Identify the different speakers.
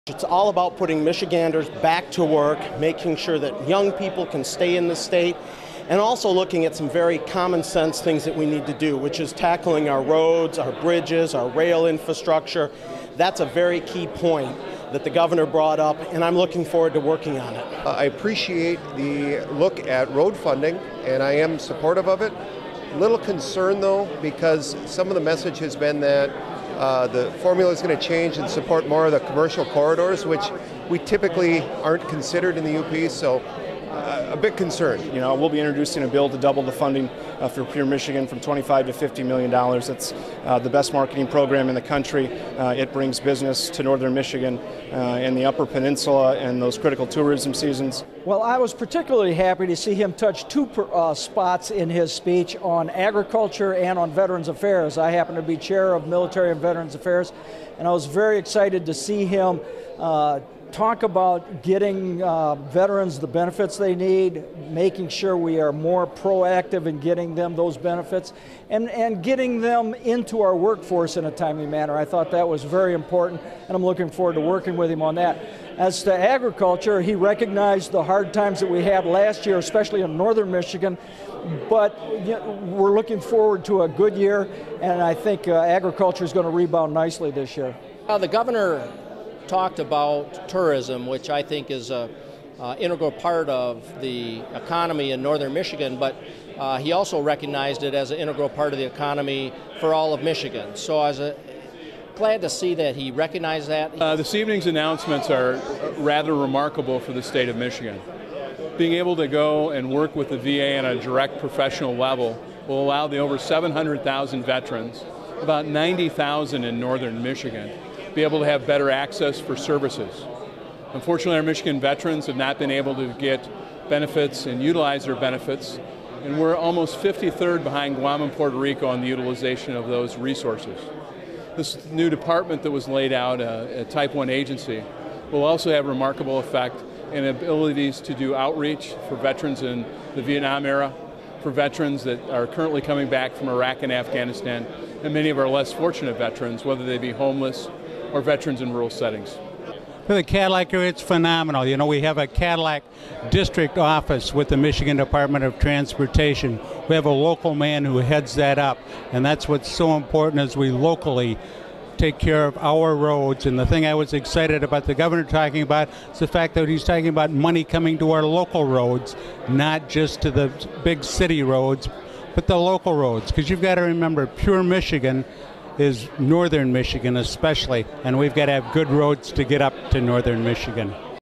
Speaker 1: It's all about putting Michiganders back to work, making sure that young people can stay in the state, and also looking at some very common sense things that we need to do, which is tackling our roads, our bridges, our rail infrastructure. That's a very key point that the governor brought up, and I'm looking forward to working on it.
Speaker 2: I appreciate the look at road funding, and I am supportive of it. A little concerned, though, because some of the message has been that the formula is going to change and support more of the commercial corridors, which we typically aren't considered in the UP, so a bit concerned.
Speaker 3: You know, we'll be introducing a bill to double the funding for Pure Michigan from $25 to $50 million. It's the best marketing program in the country. It brings business to northern Michigan and the Upper Peninsula and those critical tourism seasons.
Speaker 4: Well, I was particularly happy to see him touch two spots in his speech on agriculture and on Veterans Affairs. I happen to be chair of Military and Veterans Affairs, and I was very excited to see him talk about getting veterans the benefits they need, making sure we are more proactive in getting them those benefits, and getting them into our workforce in a timely manner. I thought that was very important, and I'm looking forward to working with him on that. As to agriculture, he recognized the hard times that we had last year, especially in northern Michigan, but we're looking forward to a good year, and I think agriculture is going to rebound nicely this year.
Speaker 5: The governor talked about tourism, which I think is an integral part of the economy in northern Michigan, but he also recognized it as an integral part of the economy for all of Michigan. So I was glad to see that he recognized that.
Speaker 6: This evening's announcements are rather remarkable for the state of Michigan. Being able to go and work with the VA on a direct professional level will allow the over 700,000 veterans, about 90,000 in northern Michigan, be able to have better access for services. Unfortunately, our Michigan veterans have not been able to get benefits and utilize their benefits, and we're almost 53rd behind Guam and Puerto Rico on the utilization of those resources. This new department that was laid out, a Type 1 agency, will also have remarkable effect in abilities to do outreach for veterans in the Vietnam era, for veterans that are currently coming back from Iraq and Afghanistan, and many of our less fortunate veterans, whether they be homeless or veterans in rural settings.
Speaker 7: For the Cadillac area, it's phenomenal. You know, we have a Cadillac district office with the Michigan Department of Transportation. We have a local man who heads that up, and that's what's so important as we locally take care of our roads. And the thing I was excited about the governor talking about is the fact that he's talking about money coming to our local roads, not just to the big city roads, but the local roads. Because you've got to remember, Pure Michigan is northern Michigan especially, and we've got to have good roads to get up to northern Michigan.